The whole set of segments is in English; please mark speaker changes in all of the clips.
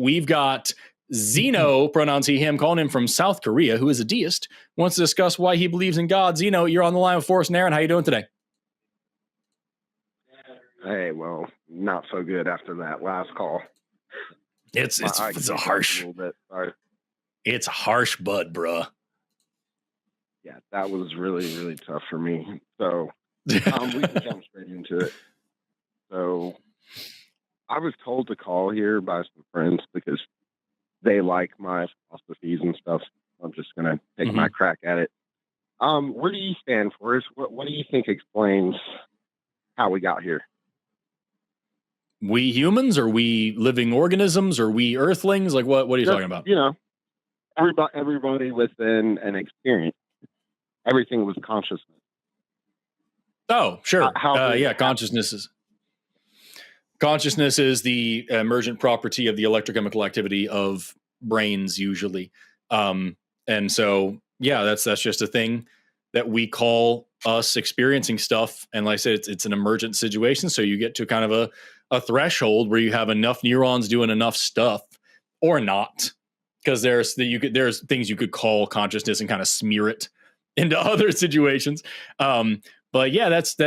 Speaker 1: we've got Xeno, pronouns he, him, calling him from South Korea, who is a deist, wants to discuss why he believes in God. Xeno, you're on the line with Forrest and Aaron. How you doing today?
Speaker 2: Hey, well, not so good after that last call.
Speaker 1: It's a harsh.
Speaker 2: A little bit. Sorry.
Speaker 1: It's harsh, bud, bruh.
Speaker 2: Yeah, that was really, really tough for me. So we can jump straight into it. So I was told to call here by some friends because they like my philosophies and stuff. I'm just going to take my crack at it. Where do you stand for us? What do you think explains how we got here?
Speaker 1: We humans? Are we living organisms? Are we earthlings? Like what are you talking about?
Speaker 2: You know, everybody within an experience. Everything was consciousness.
Speaker 1: Oh, sure. Consciousness is the emergent property of the electrochemical activity of brains usually. And so, yeah, that's just a thing that we call us experiencing stuff. And like I said, it's an emergent situation. So you get to kind of a threshold where you have enough neurons doing enough stuff or not, because there's things you could call consciousness and kind of smear it into other situations. But yeah, that's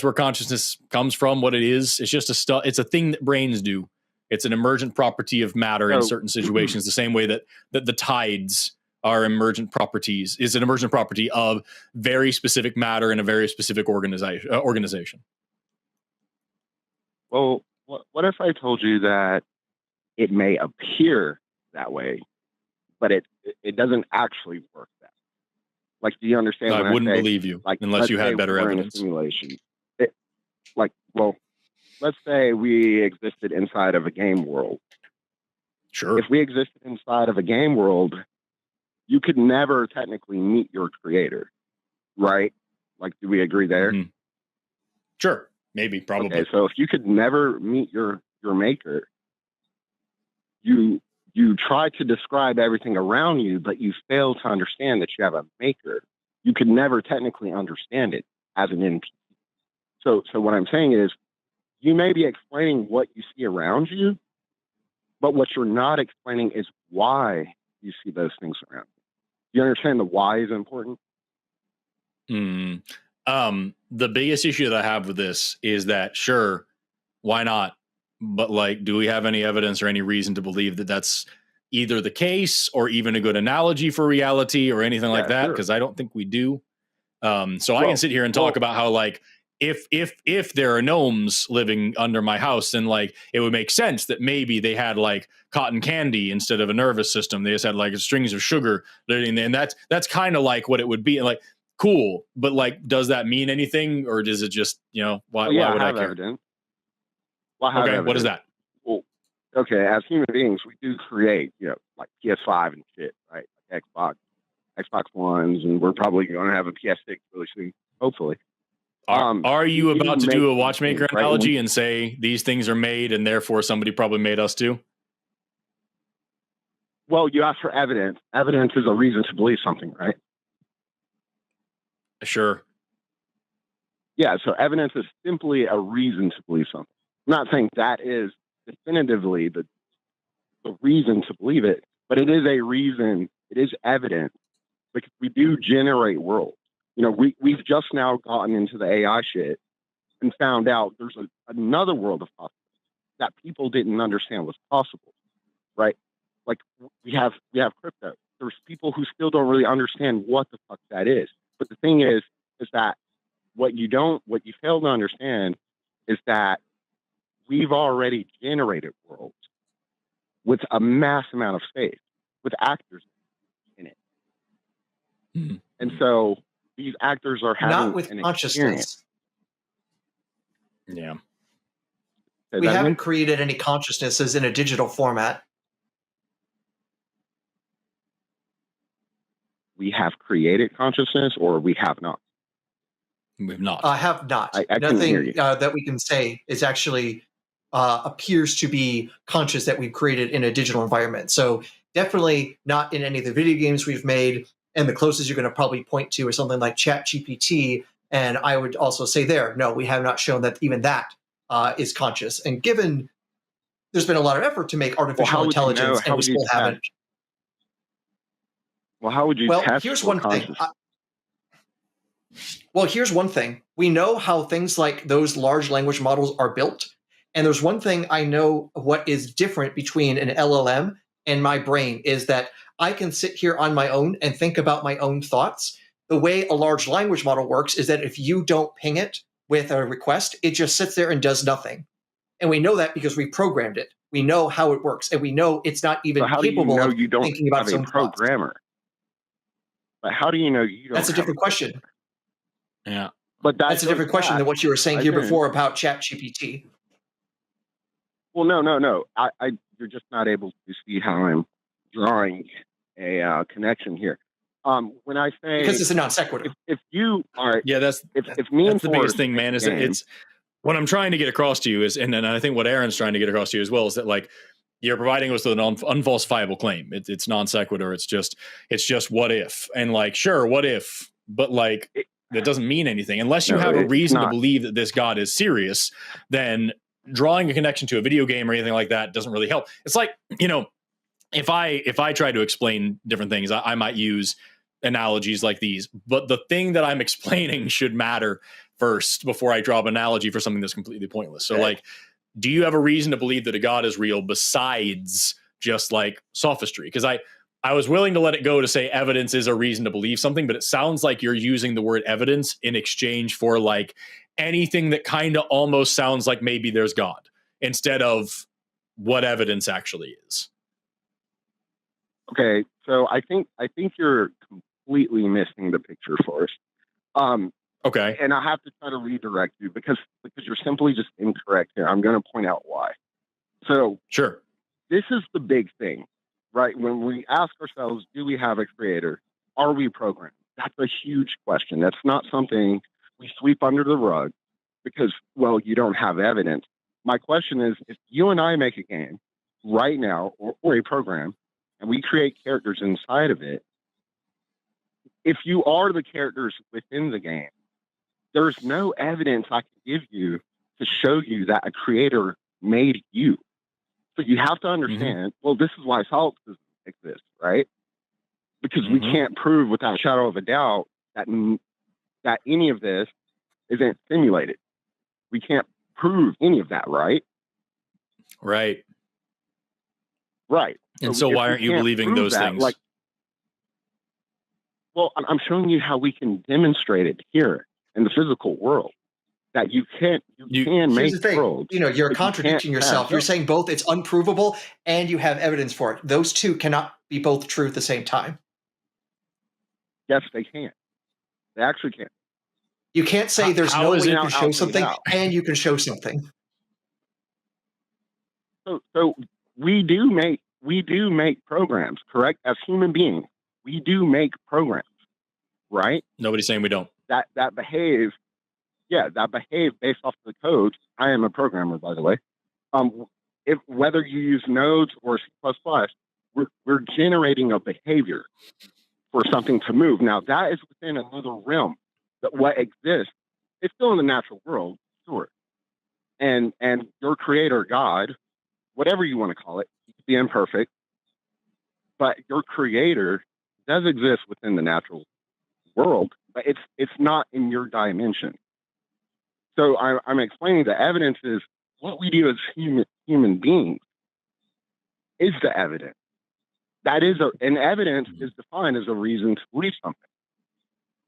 Speaker 1: where consciousness comes from. What it is, it's just it's a thing that brains do. It's an emergent property of matter in certain situations, the same way that the tides are emergent properties, is an emergent property of very specific matter in a very specific organization.
Speaker 2: Well, what if I told you that it may appear that way, but it doesn't actually work that way? Like, do you understand?
Speaker 1: I wouldn't believe you, like, unless you had better evidence.
Speaker 2: Simulation. Let's say we existed inside of a game world.
Speaker 1: Sure.
Speaker 2: If we existed inside of a game world, you could never technically meet your creator, right? Like, do we agree there?
Speaker 1: Mm-hmm. Sure. Maybe, probably.
Speaker 2: Okay, so if you could never meet your maker, you try to describe everything around you, but you fail to understand that you have a maker. You could never technically understand it as an NPC. So what I'm saying is, you may be explaining what you see around you, but what you're not explaining is why you see those things around you. You understand the why is important?
Speaker 1: The biggest issue that I have with this is that, sure, why not? But like, do we have any evidence or any reason to believe that that's either the case or even a good analogy for reality or anything like that? Because I don't think we do. I can sit here and talk about how, like, if there are gnomes living under my house, then like it would make sense that maybe they had like cotton candy instead of a nervous system. They just had like strings of sugar living there, and that's kind of like what it would be. And like, cool, but like, does that mean anything, or does it just, why would I care?
Speaker 2: Evidence. Well, okay,
Speaker 1: what is that?
Speaker 2: Well, okay, as human beings, we do create, like PS5 and shit, right? Like Xbox Ones, and we're probably going to have a PS6 really soon, hopefully.
Speaker 1: Are you about to do a watchmaker analogy and say these things are made and therefore somebody probably made us too?
Speaker 2: Well, you asked for evidence. Evidence is a reason to believe something, right?
Speaker 1: Sure.
Speaker 2: Yeah, so evidence is simply a reason to believe something. I'm not saying that is definitively the reason to believe it, but it is a reason, it is evidence, because we do generate worlds. We've just now gotten into the AI shit and found out there's another world of possibility that people didn't understand was possible, right? Like, we have crypto. There's people who still don't really understand what the fuck that is. But the thing is that what you fail to understand is that we've already generated worlds with a mass amount of space, with actors in it.
Speaker 1: Mm-hmm.
Speaker 2: And so these actors are having
Speaker 3: not with consciousness.
Speaker 1: Yeah.
Speaker 3: We haven't created any consciousnesses in a digital format.
Speaker 2: We have created consciousness, or we have not?
Speaker 1: We've not.
Speaker 3: Have not.
Speaker 2: I
Speaker 3: Nothing that we can say is actually appears to be conscious that we've created in a digital environment. So definitely not in any of the video games we've made. And the closest you're going to probably point to is something like ChatGPT. And I would also say no, we have not shown that even that is conscious. And given there's been a lot of effort to make artificial
Speaker 2: how would you know?
Speaker 3: intelligence,
Speaker 2: How
Speaker 3: and we
Speaker 2: would you
Speaker 3: still
Speaker 2: test?
Speaker 3: haven't.
Speaker 2: Well, how would you
Speaker 3: Well,
Speaker 2: test
Speaker 3: here's
Speaker 2: for
Speaker 3: one thing.
Speaker 2: consciousness?
Speaker 3: Well, here's one thing. We know how things like those large language models are built. And there's one thing I know what is different between an LLM and my brain is that I can sit here on my own and think about my own thoughts. The way a large language model works is that if you don't ping it with a request, it just sits there and does nothing. And we know that because we programmed it. We know how it works, and we know it's not even
Speaker 2: So how do you
Speaker 3: capable
Speaker 2: know
Speaker 3: of
Speaker 2: you don't
Speaker 3: thinking about
Speaker 2: have
Speaker 3: its
Speaker 2: a
Speaker 3: own thoughts.
Speaker 2: programmer? But how do you know you don't?
Speaker 3: That's a
Speaker 2: have
Speaker 3: different question.
Speaker 1: Yeah.
Speaker 2: But
Speaker 3: That's a different question than what you were saying here before about ChatGPT.
Speaker 2: Well, no. You're just not able to see how I'm drawing a connection here. When I say
Speaker 3: Because it's a non sequitur.
Speaker 2: if you are,
Speaker 1: Yeah, that's
Speaker 2: if me and
Speaker 1: the biggest
Speaker 2: Forrest
Speaker 1: thing, man. Is that it's what I'm trying to get across to you is, and I think what Aaron's trying to get across to you as well is that like you're providing us with an unfalsifiable claim. It's non sequitur. It's just what if, and like sure, what if, but like that doesn't mean anything unless you have a reason to believe that this God is serious. Then drawing a connection to a video game or anything like that doesn't really help. It's like, you know, if I try to explain different things, I might use analogies like these, but the thing that I'm explaining should matter first before I draw an analogy for something that's completely pointless. So like, do you have a reason to believe that a God is real besides just like sophistry? Because I was willing to let it go to say evidence is a reason to believe something, but it sounds like you're using the word evidence in exchange for like anything that kind of almost sounds like maybe there's God instead of what evidence actually is.
Speaker 2: Okay, so I think you're completely missing the picture, Forrest.
Speaker 1: Okay,
Speaker 2: and I have to try to redirect you because you're simply just incorrect here. I'm going to point out why. So
Speaker 1: sure,
Speaker 2: this is the big thing, right? When we ask ourselves, do we have a creator? Are we programmed? That's a huge question. That's not something we sweep under the rug because, well, you don't have evidence. My question is, if you and I make a game right now or a program and we create characters inside of it, if you are the characters within the game, there's no evidence I can give you to show you that a creator made you. So you have to understand, well, this is why solipsism exists, right? Because we can't prove without a shadow of a doubt that any of this isn't simulated. We can't prove any of that, right?
Speaker 1: Right.
Speaker 2: Right.
Speaker 1: And so why aren't you believing those things?
Speaker 2: Like, well, I'm showing you how we can demonstrate it here in the physical world. That you can make worlds.
Speaker 3: You know, you're contradicting yourself. You're saying both it's unprovable and you have evidence for it. Those two cannot be both true at the same time.
Speaker 2: Yes, they can. They actually can.
Speaker 3: You can't say there's no way you can show something and you can show something.
Speaker 2: So we do make programs, correct? As human beings, we do make programs, right?
Speaker 1: Nobody's saying we don't.
Speaker 2: That behave. Yeah, that behave based off the code. I am a programmer, by the way. If whether you use nodes or C++, we're generating a behavior for something to move. Now that is within another realm. That what exists, it's still in the natural world, sure. And your creator, God, whatever you want to call it, he could be imperfect, but your creator does exist within the natural world, but it's not in your dimension. So I'm explaining the evidence is what we do as human beings is the evidence. That is an evidence is defined as a reason to believe something.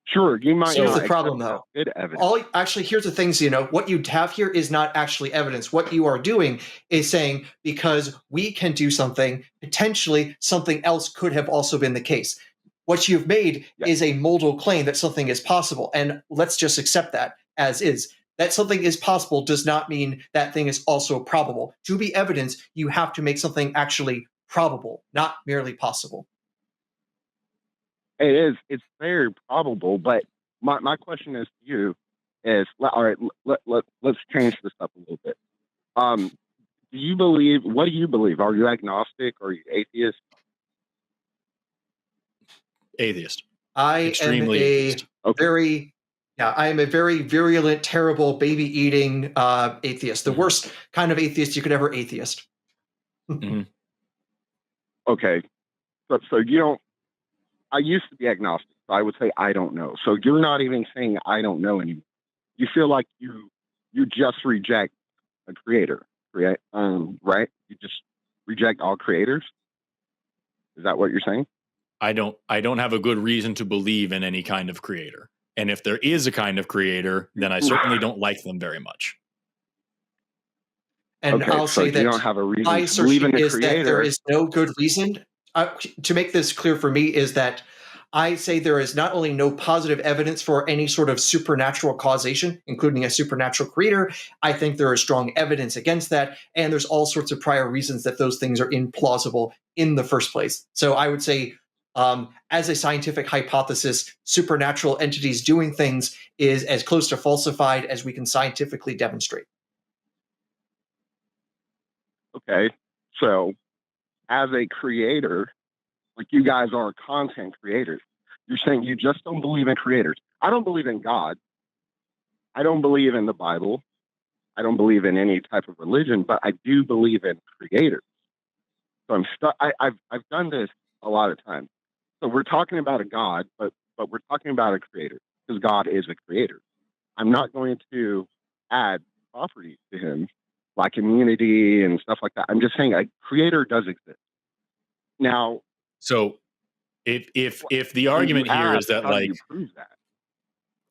Speaker 2: Sure, you might.
Speaker 3: Here's the problem, though.
Speaker 2: Good evidence.
Speaker 3: Actually, here's the things. You know, what you have here is not actually evidence. What you are doing is saying because we can do something, potentially something else could have also been the case. What you've made is a modal claim that something is possible, and let's just accept that as is. That something is possible does not mean that thing is also probable. To be evidence, you have to make something actually probable, not merely possible.
Speaker 2: It is. It's very probable, but my question is to you is, all right, let's change this up a little bit. Do you believe, what do you believe? Are you agnostic? Are you atheist?
Speaker 1: Atheist.
Speaker 3: I am a very virulent, terrible, baby-eating atheist. The worst kind of atheist you could ever atheist.
Speaker 1: Mhm.
Speaker 2: Okay. So you don't, I used to be agnostic. So I would say, I don't know. So you're not even saying, I don't know anymore. You feel like you just reject a creator, right? Right? You just reject all creators. Is that what you're saying?
Speaker 1: I don't have a good reason to believe in any kind of creator. And if there is a kind of creator, then I certainly don't like them very much.
Speaker 3: And
Speaker 2: Okay,
Speaker 3: I'll
Speaker 2: so
Speaker 3: say
Speaker 2: you
Speaker 3: that
Speaker 2: don't have a reason
Speaker 3: my
Speaker 2: to believe in
Speaker 3: assertion
Speaker 2: the
Speaker 3: is that there
Speaker 2: creator.
Speaker 3: is no good reason. To make this clear for me is that I say there is not only no positive evidence for any sort of supernatural causation, including a supernatural creator. I think there is strong evidence against that, and there's all sorts of prior reasons that those things are implausible in the first place. So I would say, as a scientific hypothesis, supernatural entities doing things is as close to falsified as we can scientifically demonstrate.
Speaker 2: Okay, so as a creator, like you guys are content creators, you're saying you just don't believe in creators. I don't believe in God. I don't believe in the Bible. I don't believe in any type of religion, but I do believe in creators. So I'm stuck. I've done this a lot of times. So we're talking about a God, but we're talking about a creator because God is a creator. I'm not going to add properties to him like immunity and stuff like that. I'm just saying a creator does exist. Now,
Speaker 1: So if the
Speaker 2: when you
Speaker 1: argument here
Speaker 2: ask,
Speaker 1: is that,
Speaker 2: how do
Speaker 1: like,
Speaker 2: you prove that?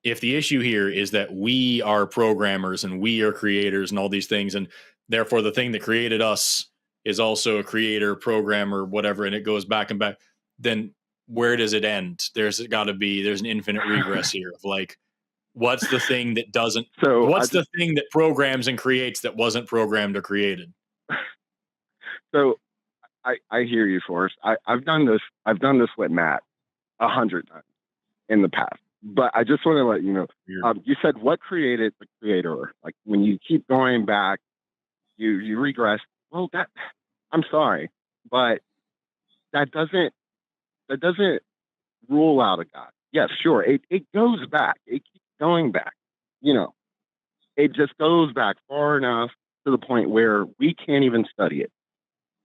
Speaker 1: if the issue here is that we are programmers and we are creators and all these things, and therefore the thing that created us is also a creator, programmer, whatever, and it goes back and back, then where does it end? There's an infinite regress here of, like, what's the thing
Speaker 2: So
Speaker 1: the thing that programs and creates that wasn't programmed or created?
Speaker 2: so I hear you, Forrest. I've done this. I've done this with Matt 100 times in the past. But I just want to let you know. You said what created the creator? Like when you keep going back, you regress. Well, I'm sorry, but that doesn't rule out a God. Yes, sure. It goes back. It keeps going back. You know, it just goes back far enough to the point where we can't even study it.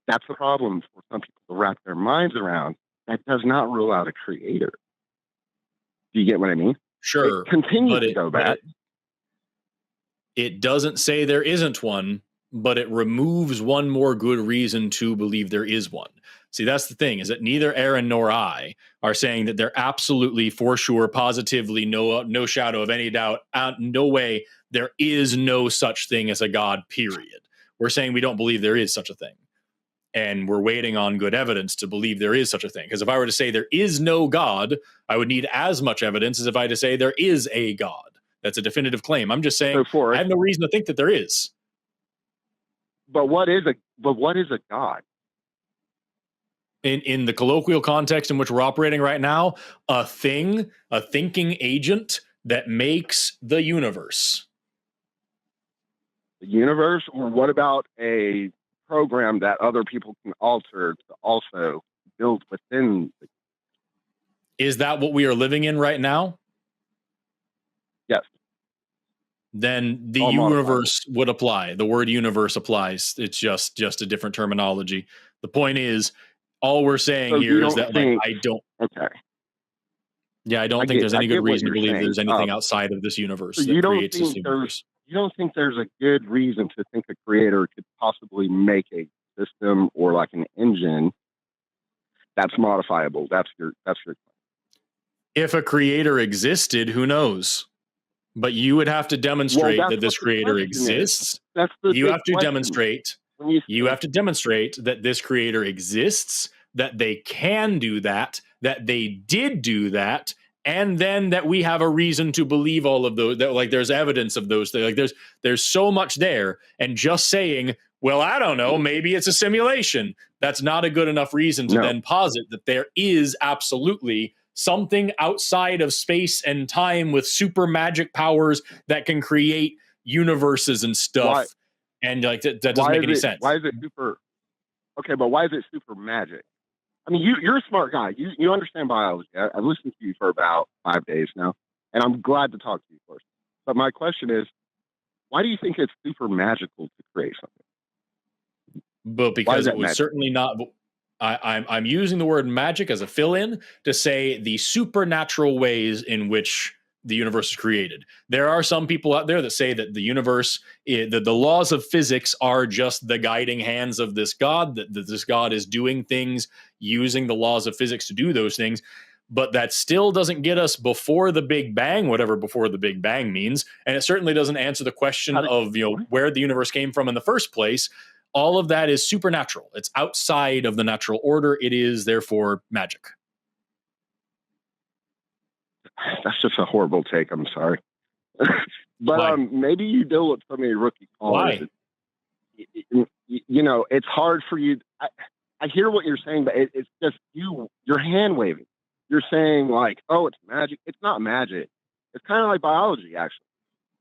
Speaker 2: That's the problem for some people to wrap their minds around. That does not rule out a creator. Do you get what I mean?
Speaker 1: Sure,
Speaker 2: It continues
Speaker 1: but
Speaker 2: to go back.
Speaker 1: it doesn't say there isn't one, but it removes one more good reason to believe there is one. See, that's the thing, is that neither Aaron nor I are saying that there absolutely, for sure, positively, no shadow of any doubt, no way, there is no such thing as a God, period. We're saying we don't believe there is such a thing. And we're waiting on good evidence to believe there is such a thing. Because if I were to say there is no God, I would need as much evidence as if I had to say there is a God. That's a definitive claim. I'm just saying I have no reason to think that there is.
Speaker 2: But what is a God?
Speaker 1: In the colloquial context in which we're operating right now, a thinking agent that makes the universe.
Speaker 2: The universe? Or what about a program that other people can alter to also build within?
Speaker 1: Is that what we are living in right now?
Speaker 2: Yes.
Speaker 1: Then the
Speaker 2: All
Speaker 1: universe would apply. The word universe applies. It's just a different terminology. The point is, all we're saying here is that, like, I don't.
Speaker 2: Okay.
Speaker 1: Yeah, I don't think there's any good reason to believe
Speaker 2: saying.
Speaker 1: There's anything outside of this universe
Speaker 2: So
Speaker 1: that creates this universe.
Speaker 2: You don't think there's a good reason to think a creator could possibly make a system or like an engine that's modifiable? That's your
Speaker 1: If a creator existed, who knows? But you would have to demonstrate that this creator exists. You have to demonstrate. You have to demonstrate that this creator exists, that they can do that they did do that, and then that we have a reason to believe all of those. That, like, there's evidence of those. Like, there's so much there, and just saying, well, I don't know, maybe it's a simulation. That's not a good enough reason to then posit that there is absolutely something outside of space and time with super magic powers that can create universes and stuff. And like that doesn't make any sense.
Speaker 2: Why is it super? Okay, but why is it super magic? I mean, you're a smart guy. You understand biology. I've listened to you for about 5 days now, and I'm glad to talk to you first. But my question is, why do you think it's super magical to create something?
Speaker 1: but because it was certainly not. I'm using the word magic as a fill-in to say the supernatural ways in which the universe is created. There are some people out there that say that the universe, the laws of physics are just the guiding hands of this God, that this God is doing things using the laws of physics to do those things. But that still doesn't get us before the Big Bang, whatever before the Big Bang means. And it certainly doesn't answer the question of, where the universe came from in the first place. All of that is supernatural. It's outside of the natural order. It is therefore magic.
Speaker 2: That's just a horrible take. I'm sorry. But maybe you deal with so many rookie callers. It's hard for you. I hear what you're saying, but it's just you're hand waving. You're saying like, oh, it's magic. It's not magic. It's kind of like biology, actually.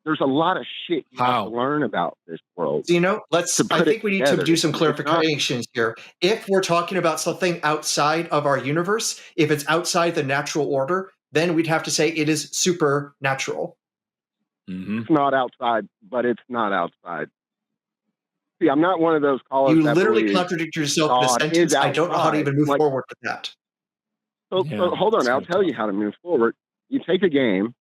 Speaker 2: There's a lot of shit you have to learn about this world.
Speaker 3: I think we need to do some clarifications here. If we're talking about something outside of our universe, if it's outside the natural order, then we'd have to say it is supernatural.
Speaker 1: Mm-hmm.
Speaker 2: It's not outside, but it's not outside. See, I'm not one of those callers.
Speaker 3: You literally contradict yourself in a sentence. I don't know how to even move forward with that.
Speaker 2: So hold on. I'll tell you how to move forward. You take a game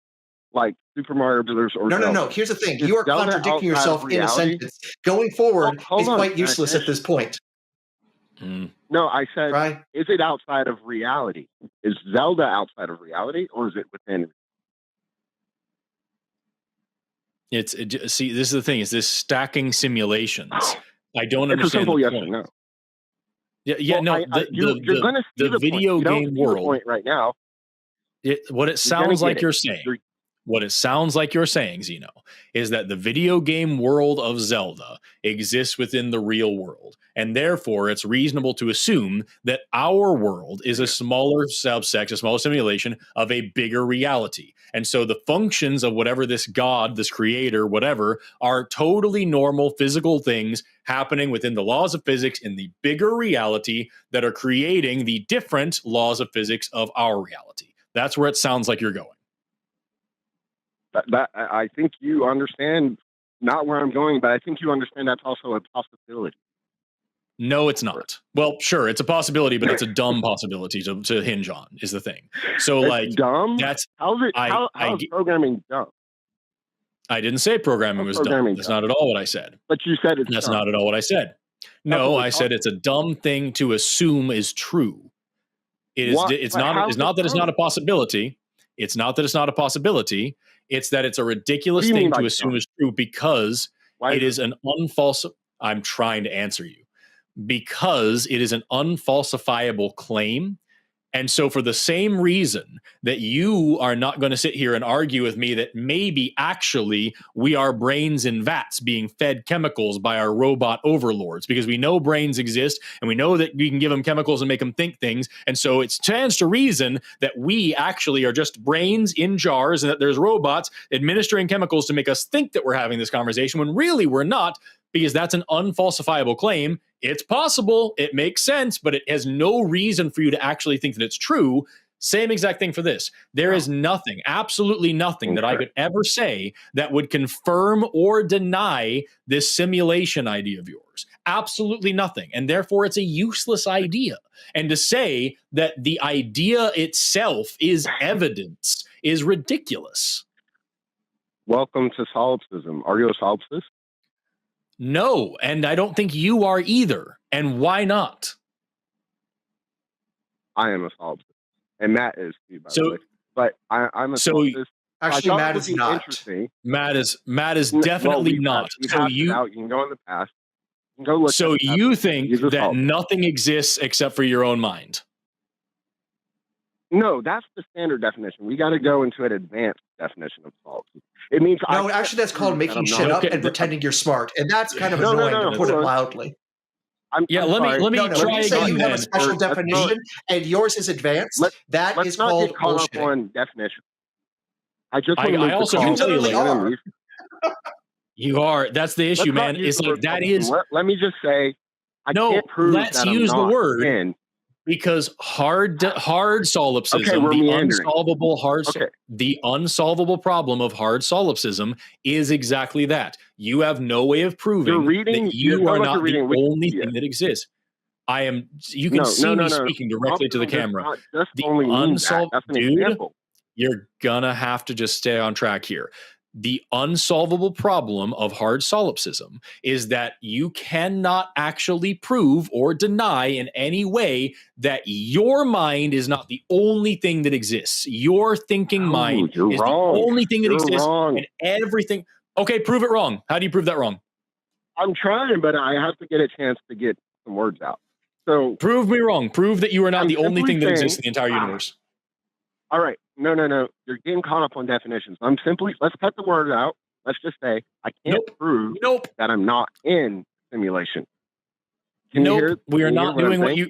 Speaker 2: like Super Mario Brothers or
Speaker 3: No. Here's the thing. You are contradicting yourself in a sentence. Going forward is quite useless at this point.
Speaker 2: No, I said, is it outside of reality? Is Zelda outside of reality, or is it within?
Speaker 1: See, this is the thing: is this stacking simulations? I don't understand.
Speaker 2: It's a simple
Speaker 1: the
Speaker 2: yes
Speaker 1: point.
Speaker 2: or no.
Speaker 1: Yeah, no.
Speaker 2: You're going to see
Speaker 1: the video game world
Speaker 2: point right now.
Speaker 1: What it sounds like you're saying. What it sounds like you're saying, Xeno, is that the video game world of Zelda exists within the real world. And therefore, it's reasonable to assume that our world is a smaller subset, a smaller simulation of a bigger reality. And so the functions of whatever this God, this creator, whatever, are totally normal physical things happening within the laws of physics in the bigger reality that are creating the different laws of physics of our reality. That's where it sounds like you're going.
Speaker 2: That I think you understand not where I'm going, but I think you understand that's also a possibility.
Speaker 1: No, it's not. Well, sure, it's a possibility, but it's a dumb possibility to hinge on, is the thing. So,
Speaker 2: it's
Speaker 1: like,
Speaker 2: dumb.
Speaker 1: That's
Speaker 2: how's programming dumb?
Speaker 1: I didn't say programming was dumb. That's not at all what I said.
Speaker 2: But you said
Speaker 1: that's not at all what I said. No, I said it's a dumb thing to assume is true. It is. It's not that it's not a possibility. It's not that it's not a possibility. It's that it's a ridiculous thing to assume is true because it is an unfalsifiable. I'm trying to answer you. Because it is an unfalsifiable claim. And so for the same reason that you are not going to sit here and argue with me that maybe actually we are brains in vats being fed chemicals by our robot overlords, because we know brains exist and we know that we can give them chemicals and make them think things. And so it stands to reason that we actually are just brains in jars and that there's robots administering chemicals to make us think that we're having this conversation when really we're not, because that's an unfalsifiable claim. It's possible, it makes sense, but it has no reason for you to actually think that it's true. Same exact thing for this. There is nothing, absolutely nothing that I could ever say that would confirm or deny this simulation idea of yours. Absolutely nothing. And therefore, it's a useless idea. And to say that the idea itself is evidence is ridiculous.
Speaker 2: Welcome to solipsism. Are you a solipsist?
Speaker 1: No, and I don't think you are either. And why not?
Speaker 2: I am a solipsist. And Matt is too, by the way. But I'm a solipsist.
Speaker 3: Actually, Matt is not.
Speaker 1: Matt is definitely not. So
Speaker 2: you can go in the past. You can go look.
Speaker 1: So you think that nothing exists except for your own mind?
Speaker 2: No, that's the standard definition. We got to go into an advanced definition of solipsism. It means
Speaker 3: actually, that's called making shit up and pretending you're smart, and that's kind of annoying to put it mildly.
Speaker 1: Let me try again.
Speaker 3: You have a special definition, and yours is advanced. That is called bullshit.
Speaker 2: On definition.
Speaker 1: I also can tell you, you are. That's the issue, man. It's like that is.
Speaker 2: Let me just say, I can't prove
Speaker 1: let's
Speaker 2: that
Speaker 1: use
Speaker 2: I'm
Speaker 1: the
Speaker 2: not
Speaker 1: word.
Speaker 2: in.
Speaker 1: Because hard solipsism,
Speaker 2: Okay, we're
Speaker 1: the
Speaker 2: meandering.
Speaker 1: unsolvable problem of hard solipsism is exactly that. You have no way of proving that you are not the only thing that exists. You can see me speaking directly to the camera. The unsolved,
Speaker 2: that's an
Speaker 1: dude,
Speaker 2: example.
Speaker 1: you're gonna have to just stay on track here. The unsolvable problem of hard solipsism is that you cannot actually prove or deny in any way that your mind is not the only thing that exists. Your thinking mind is the only thing that exists, and everything. Okay, prove it wrong. How do you prove that wrong?
Speaker 2: I'm trying, but I have to get a chance to get some words out. So
Speaker 1: prove me wrong. Prove that you are not the only thing that exists in the entire universe.
Speaker 2: All right. No. You're getting caught up on definitions. Let's cut the word out. Let's just say I can't prove that I'm not in simulation.
Speaker 1: We are not doing what you,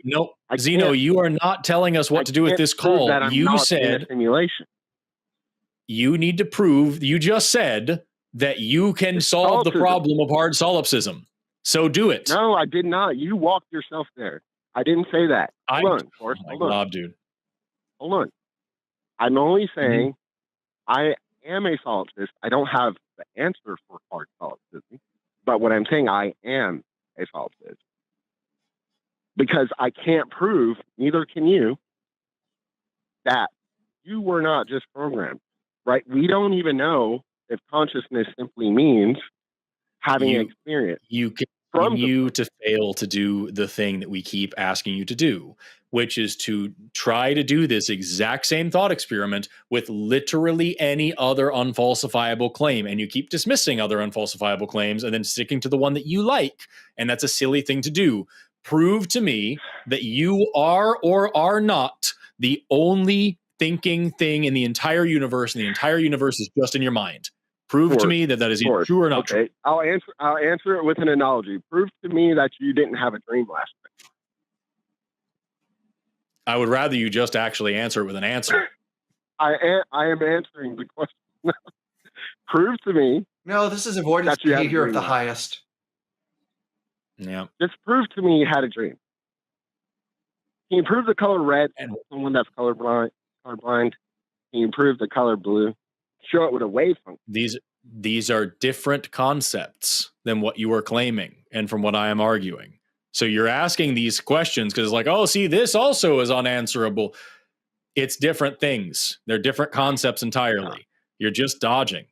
Speaker 1: Xeno, you are not telling us what to do with this call. You said
Speaker 2: simulation.
Speaker 1: You need to prove, you just said that you can solve the problem of hard solipsism. So do it.
Speaker 2: No, I did not. You walked yourself there. I didn't say that. Hold on, Forrest.
Speaker 1: Hold on. Dude.
Speaker 2: Hold on. I'm only saying I am a solipsist. I don't have the answer for hard solipsism, but what I'm saying, I am a solipsist. Because I can't prove, neither can you, that you were not just programmed, right? We don't even know if consciousness simply means having an experience.
Speaker 1: You continue to fail to do the thing that we keep asking you to do, which is to try to do this exact same thought experiment with literally any other unfalsifiable claim. And you keep dismissing other unfalsifiable claims and then sticking to the one that you like. And that's a silly thing to do. Prove to me that you are or are not the only thinking thing in the entire universe, and the entire universe is just in your mind. Prove to me that is either true or not true.
Speaker 2: I'll answer it with an analogy. Prove to me that you didn't have a dream last night.
Speaker 1: I would rather you just actually answer it with an answer.
Speaker 2: I am answering the question. Prove to me.
Speaker 3: No, this is avoidance behavior of the highest.
Speaker 1: Yeah.
Speaker 2: Just prove to me you had a dream. Can you prove the color red and someone that's colorblind? Can you prove the color blue? Show it with a wave function.
Speaker 1: These are different concepts than what you are claiming and from what I am arguing. So you're asking these questions because it's like, oh, see, this also is unanswerable. It's different things. They're different concepts entirely. You're just dodging.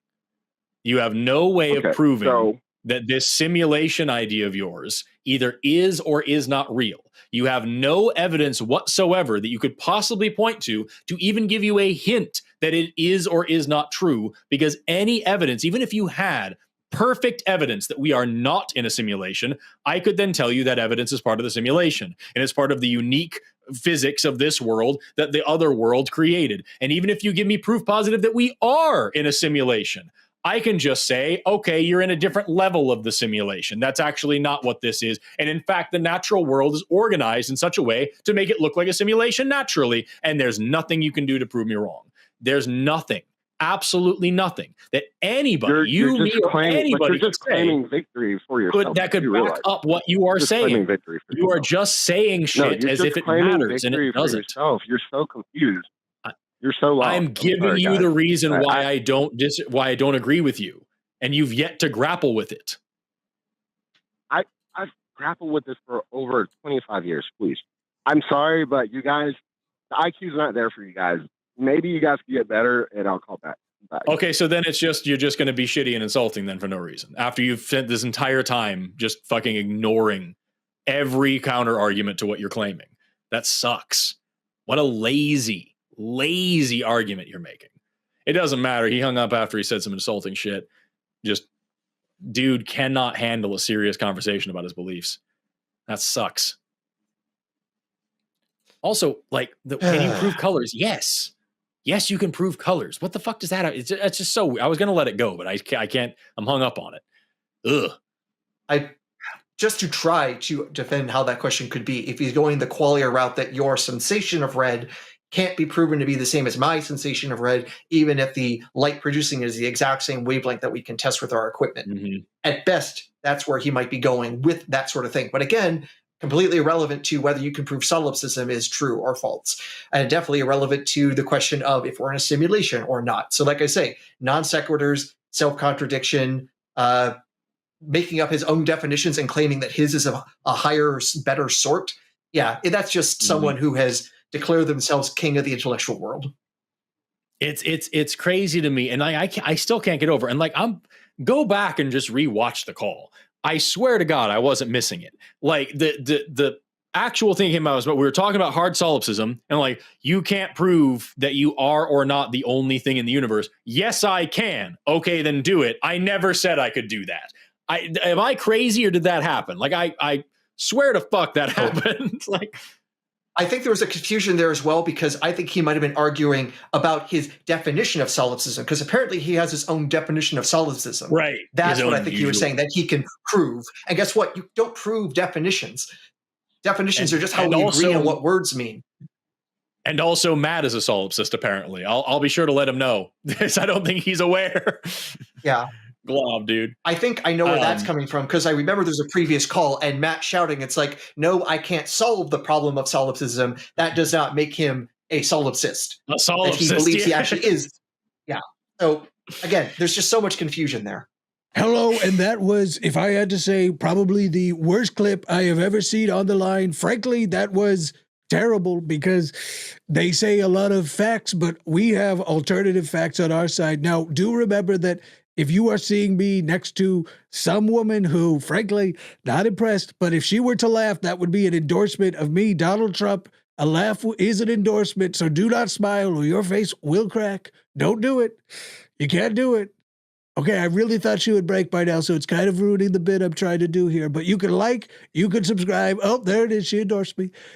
Speaker 1: You have no way of proving that this simulation idea of yours either is or is not real. You have no evidence whatsoever that you could possibly point to even give you a hint that it is or is not true, because any evidence, even if you had perfect evidence that we are not in a simulation, I could then tell you that evidence is part of the simulation and it's part of the unique physics of this world that the other world created. And even if you give me proof positive that we are in a simulation, I can just say, okay, you're in a different level of the simulation. That's actually not what this is. And in fact, the natural world is organized in such a way to make it look like a simulation naturally. And there's nothing you can do to prove me wrong. There's nothing, absolutely nothing that anybody, anybody
Speaker 2: could claiming victory for yourself.
Speaker 1: That could back up what you are saying. You are just saying shit as if it matters, and it doesn't.
Speaker 2: You're so confused. You're so lost.
Speaker 1: I'm giving you the reason why I don't agree with you, and you've yet to grapple with it.
Speaker 2: I've grappled with this for over 25 years. Please, I'm sorry, but you guys, the IQ's not there for you guys. Maybe you guys can get better, and I'll call back.
Speaker 1: Okay, so then you're just going to be shitty and insulting then for no reason. After you've spent this entire time just fucking ignoring every counter argument to what you're claiming. That sucks. What a lazy argument you're making. It doesn't matter. He hung up after he said some insulting shit. Just dude cannot handle a serious conversation about his beliefs. That sucks. Also, can you prove colors? Yes, you can prove colors. What the fuck does that? It's just so. I was gonna let it go, but I can't. I'm hung up on it. Ugh.
Speaker 3: Just to try to defend how that question could be, if he's going the qualia route that your sensation of red can't be proven to be the same as my sensation of red, even if the light producing is the exact same wavelength that we can test with our equipment. Mm-hmm. At best, that's where he might be going with that sort of thing. But again, completely irrelevant to whether you can prove solipsism is true or false, and definitely irrelevant to the question of if we're in a simulation or not. So like I say, non sequiturs, self-contradiction, making up his own definitions and claiming that his is a higher, better sort. Yeah, that's just someone who has declared themselves king of the intellectual world.
Speaker 1: It's crazy to me, and I still can't get over it. And like, go back and just rewatch the call. I swear to God, I wasn't missing it. Like the actual thing came out was, but we were talking about hard solipsism, and like, you can't prove that you are or not the only thing in the universe. Yes, I can. Okay, then do it. I never said I could do that. Am I crazy, or did that happen? Like, I swear to fuck that happened. Like,
Speaker 3: I think there was a confusion there as well, because I think he might have been arguing about his definition of solipsism, because apparently he has his own definition of solipsism.
Speaker 1: Right.
Speaker 3: That's what I think he was saying, that he can prove. And guess what? You don't prove definitions. Definitions are just how we agree on what words mean.
Speaker 1: And also, Matt is a solipsist, apparently. I'll be sure to let him know, because I don't think he's aware.
Speaker 3: Yeah.
Speaker 1: Glob, dude.
Speaker 3: I think I know where that's coming from, because I remember there's a previous call and Matt shouting, it's like, no, I can't solve the problem of solipsism. That does not make him a solipsist.
Speaker 1: A solipsist,
Speaker 3: he believes he actually is. Yeah. So again, there's just so much confusion there.
Speaker 4: Hello, and that was, if I had to say, probably the worst clip I have ever seen on the line. Frankly, that was terrible, because they say a lot of facts, but we have alternative facts on our side. Now, do remember that if you are seeing me next to some woman who, frankly, not impressed, but if she were to laugh, that would be an endorsement of me, Donald Trump. A laugh is an endorsement, so do not smile or your face will crack. Don't do it. You can't do it. Okay, I really thought she would break by now, so it's kind of ruining the bit I'm trying to do here. But you can like, you can subscribe. Oh, there it is. She endorsed me.